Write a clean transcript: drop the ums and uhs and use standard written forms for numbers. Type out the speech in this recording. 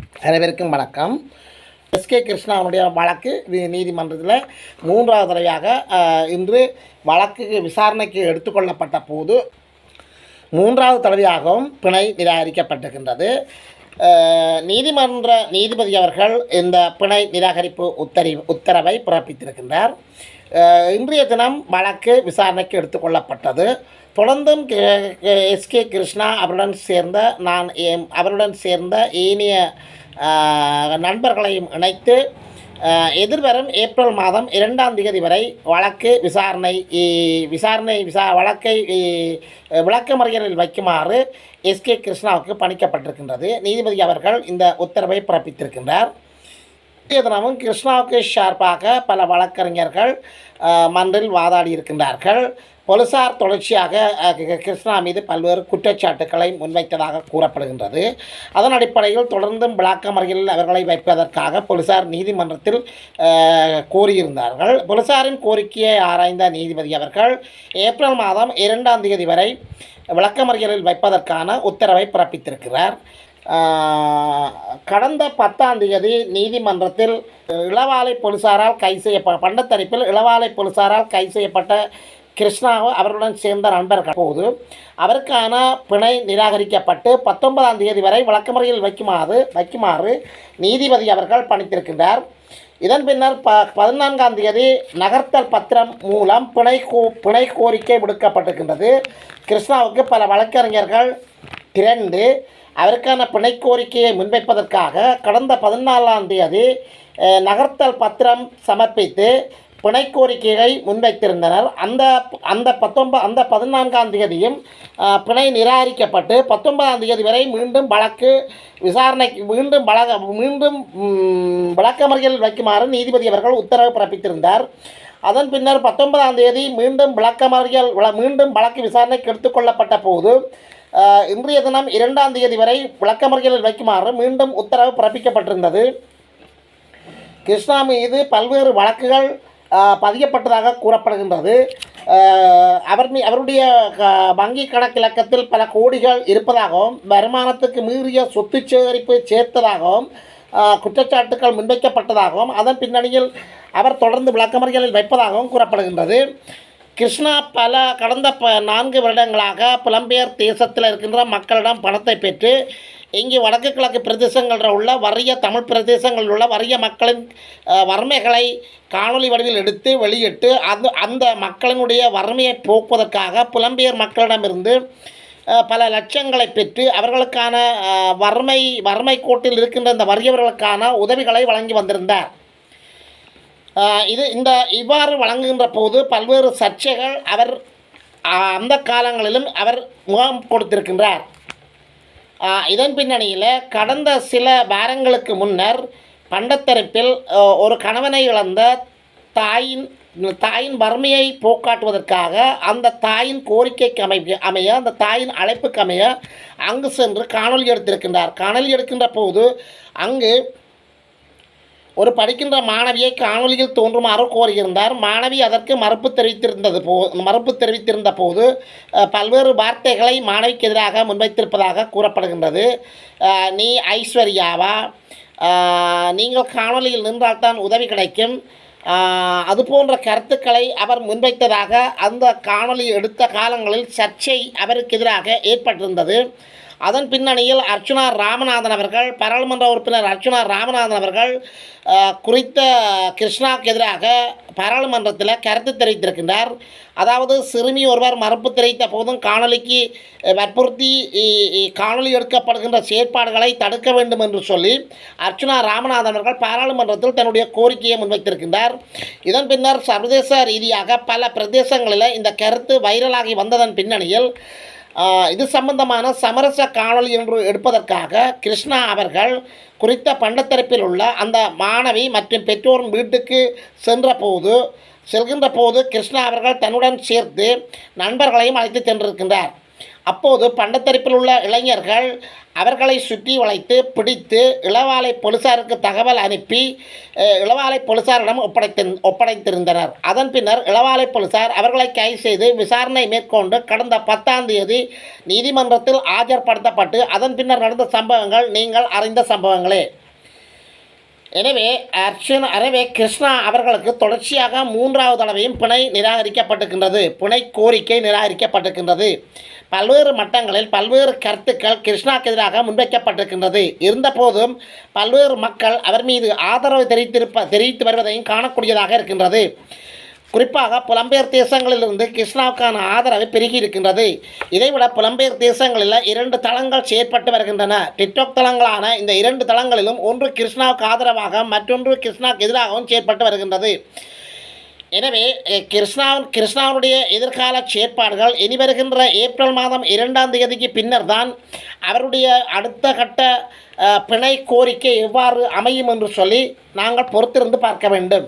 அனைவருக்கும் வணக்கம். எஸ்கே கிருஷ்ணாவுடைய வழக்கு நீதிமன்றத்தில் 3வது தடவையாக இன்று வழக்கு விசாரணைக்கு எடுத்துக்கொள்ளப்பட்ட போது 3வது தடவையாகவும் பிணை நிராகரிக்கப்பட்டிருக்கின்றது. நீதிமன்ற நீதிபதி அவர்கள் இந்த பிணை நிராகரிப்பு உத்தரவை பிறப்பித்திருக்கின்றார். இன்றைய தினம் வழக்கு விசாரணைக்கு எடுத்துக்கொள்ளப்பட்டது. தொடர்ந்தும் எஸ்கே கிருஷ்ணா அவருடன் சேர்ந்த ஏனைய நண்பர்களையும் இணைத்து எதிர்வரும் ஏப்ரல் மாதம் 2ஆம் தேதி வரை வழக்கை விளக்கமறியலில் வைக்குமாறு எஸ்கே கிருஷ்ணாவுக்கு பணிக்கப்பட்டிருக்கின்றது. நீதிபதி அவர்கள் இந்த உத்தரவை பிறப்பித்திருக்கின்றார். தினமும் கிருஷ்ணாவுக்கு சார்பாக பல வழக்கறிஞர்கள் மன்றில் வாதாடி இருக்கின்றார்கள். போலீசார் தொடர்ச்சியாக கிருஷ்ணா மீது பல்வேறு குற்றச்சாட்டுக்களை முன்வைத்ததாக கூறப்படுகின்றது. அதன் அடிப்படையில் தொடர்ந்தும் விளக்கமறியலில் அவர்களை வைப்பதற்காக போலீசார் நீதிமன்றத்தில் கோரியிருந்தார்கள். போலீசாரின் கோரிக்கையை ஆராய்ந்த நீதிபதி அவர்கள் ஏப்ரல் மாதம் 2ஆம் தேதி வரை விளக்கமறியலில் வைப்பதற்கான உத்தரவை பிறப்பித்திருக்கிறார். கடந்த 10ஆம் தேதி நீதிமன்றத்தில் இளவாலை போலீசாரால் பண்டத்தரிப்பில் இளவாலை போலீசாரால் கைது செய்யப்பட்ட கிருஷ்ணா அவருடன் சேர்ந்த நண்பர்கள் போது அவருக்கான பிணை நிராகரிக்கப்பட்டு 19ஆம் தேதி வரை விளக்கமறியலில் வைக்குமாறு நீதிபதி அவர்கள் பணித்திருக்கின்றார். இதன் பின்னர் 14ஆம் தேதி நகர்த்தல் பத்திரம் மூலம் பிணை கோரிக்கை விடுக்கப்பட்டிருக்கின்றது. கிருஷ்ணாவுக்கு பல வழக்கறிஞர்கள் திரண்டு அவருக்கான பிணை கோரிக்கையை முன்வைப்பதற்காக கடந்த 14ஆம் தேதி நகர்த்தல் பத்திரம் சமர்ப்பித்து பிணை கோரிக்கையை முன்வைத்திருந்தனர். அந்த 14ஆம் தேதியும் பிணை நிராகரிக்கப்பட்டு 19ஆம் தேதி வரை மீண்டும் வழக்கு விசாரணைக்கு மீண்டும் விளக்கமறியல் வைக்குமாறு நீதிபதி அவர்கள் உத்தரவு பிறப்பித்திருந்தார். அதன் பின்னர் 19ஆம் தேதி மீண்டும் வழக்கு விசாரணைக்கு எடுத்துக்கொள்ளப்பட்ட போது இன்றைய தினம் 2ஆம் தேதி வரை விளக்கமறியலில் வைக்குமாறு மீண்டும் உத்தரவு பிறப்பிக்கப்பட்டிருந்தது. கிருஷ்ணா மீது பல்வேறு வழக்குகள் பதியப்பட்டதாக கூறப்படுகின்றது. அவருடைய வங்கி கணக்கிலக்கத்தில் பல கோடிகள் இருப்பதாகவும் வருமானத்துக்கு மீறிய சொத்து சேகரிப்பு சேர்த்ததாகவும் குற்றச்சாட்டுக்கள் முன்வைக்கப்பட்டதாகவும் அதன் பின்னணியில் அவர் தொடர்ந்து விளக்கமறியலில் வைப்பதாகவும் கூறப்படுகின்றது. கிருஷ்ணா கடந்த 4 வருடங்களாக புலம்பெயர் தேசத்தில் இருக்கின்ற மக்களிடம் பணத்தை பெற்று இங்கே வடக்கு கிழக்கு பிரதேசங்களில் உள்ள வறிய தமிழ் பிரதேசங்களில் உள்ள வறிய மக்களின் வறுமைகளை காணொலி வடிவில் எடுத்து வெளியிட்டு அந்த மக்களினுடைய வறுமையை போக்குவதற்காக புலம்பெயர் மக்களிடமிருந்து பல லட்சங்களை பெற்று அவர்களுக்கான வறுமை கோட்டில் இருக்கின்ற இந்த வறியவர்களுக்கான உதவிகளை வழங்கி வந்திருந்தார். இவ்வாறு வழங்குகின்ற போது பல்வேறு சர்ச்சைகள் அந்த காலங்களிலும் அவர் முகம் கொடுத்திருக்கின்றார். இதன் பின்னணியில் கடந்த சில வாரங்களுக்கு முன்னர் பண்டத்தரிப்பில் ஒரு கணவனை இழந்த தாயின் வறுமையை போக்காட்டுவதற்காக அந்த தாயின் கோரிக்கைக்கு அமைய அந்த தாயின் அழைப்புக்கு அமைய அங்கு சென்று காணொலி எடுத்திருக்கின்றார். காணொலி எடுக்கின்ற போது அங்கு ஒரு படிக்கின்ற மாணவியை காணொலியில் தோன்றுமாறு கோரியிருந்தார். மாணவி அதற்கு மறுப்பு தெரிவித்திருந்த போது பல்வேறு வார்த்தைகளை மாணவிக்கு எதிராக முன்வைத்திருப்பதாக கூறப்படுகின்றது. நீ ஐஸ்வர்யாவா, நீங்கள் காணொலியில் நின்றால்தான் உதவி கிடைக்கும், அதுபோன்ற கருத்துக்களை அவர் முன்வைத்ததாக அந்த காணொலி எடுத்த காலங்களில் சர்ச்சை அவருக்கு எதிராக ஏற்பட்டிருந்தது. அதன் பின்னணியில் அர்ச்சுனா ராமநாதன் அவர்கள் பாராளுமன்ற உறுப்பினர் அர்ச்சுனா ராமநாதன் அவர்கள் குறித்த கிருஷ்ணாவுக்கு எதிராக பாராளுமன்றத்தில் கருத்து தெரிவித்திருக்கின்றார். அதாவது சிறுமி ஒருவர் மறுப்பு தெரிவித்த போதும் காணொலிக்கு வற்புறுத்தி காணொலி எடுக்கப்படுகின்ற செயற்பாடுகளை தடுக்க வேண்டும் என்று சொல்லி அர்ச்சுனா ராமநாதன் அவர்கள் பாராளுமன்றத்தில் தன்னுடைய கோரிக்கையை முன்வைத்திருக்கின்றார். இதன் பின்னர் சர்வதேச ரீதியாக பல பிரதேசங்களில் இந்த கருத்து வைரலாகி வந்ததன் பின்னணியில் இது சம்பந்தமான சமரச காணொலி என்று எடுப்பதற்காக கிருஷ்ணா அவர்கள் குறித்த பண்டத்தரப்பில் உள்ள அந்த மாணவி மற்றும் பெற்றோரின் வீட்டுக்கு செல்கின்ற போது கிருஷ்ணா அவர்கள் தன்னுடன் சேர்த்து நண்பர்களையும் அழைத்து சென்றிருக்கின்றார். அப்போது பண்டத்தரிப்பில் உள்ள இளைஞர்கள் அவர்களை சுற்றி வளைத்து பிடித்து இளவாலை போலீசாருக்கு தகவல் அனுப்பி இளவாலை போலீசாரிடம் ஒப்படைத்திருந்தனர். அதன் பின்னர் இளவாலை போலீசார் அவர்களை கைது செய்து விசாரணை மேற்கொண்டு கடந்த 10ஆம் தேதி நீதிமன்றத்தில் ஆஜர்படுத்தப்பட்டு அதன் பின்னர் நடந்த சம்பவங்கள் நீங்கள் அறிந்த சம்பவங்களே. எனவே கிருஷ்ணா அவர்களுக்கு தொடர்ச்சியாக 3வது தடவையும் பிணை கோரிக்கை நிராகரிக்கப்பட்டிருக்கின்றது. பல்வேறு மட்டங்களில் பல்வேறு கருத்துக்கள் கிருஷ்ணாவுக்கு எதிராக முன்வைக்கப்பட்டிருக்கின்றது. இருந்தபோதும் பல்வேறு மக்கள் அவர் மீது ஆதரவு தெரிவித்து வருவதையும் காணக்கூடியதாக இருக்கின்றது. குறிப்பாக புலம்பெயர் தேசங்களிலிருந்து கிருஷ்ணாவுக்கான ஆதரவு பெருகி இருக்கின்றது. இதைவிட புலம்பெயர் தேசங்களில் 2 தளங்கள் செயற்பட்டு வருகின்றன. டிக்டாக் தளங்களான இந்த 2 தளங்களிலும் ஒன்று கிருஷ்ணாவுக்கு ஆதரவாக மற்றொன்று கிருஷ்ணாவுக்கு எதிராகவும் செயற்பட்டு வருகின்றது. எனவே கிருஷ்ணாவுடைய எதிர்கால செயற்பாடுகள் இனி வருகின்ற ஏப்ரல் மாதம் 2ஆம் தேதிக்கு பின்னர் தான் அவருடைய அடுத்த கட்ட பிணை கோரிக்கை எவ்வாறு அமையும் என்று சொல்லி நாங்கள் பொறுத்திருந்து பார்க்க வேண்டும்.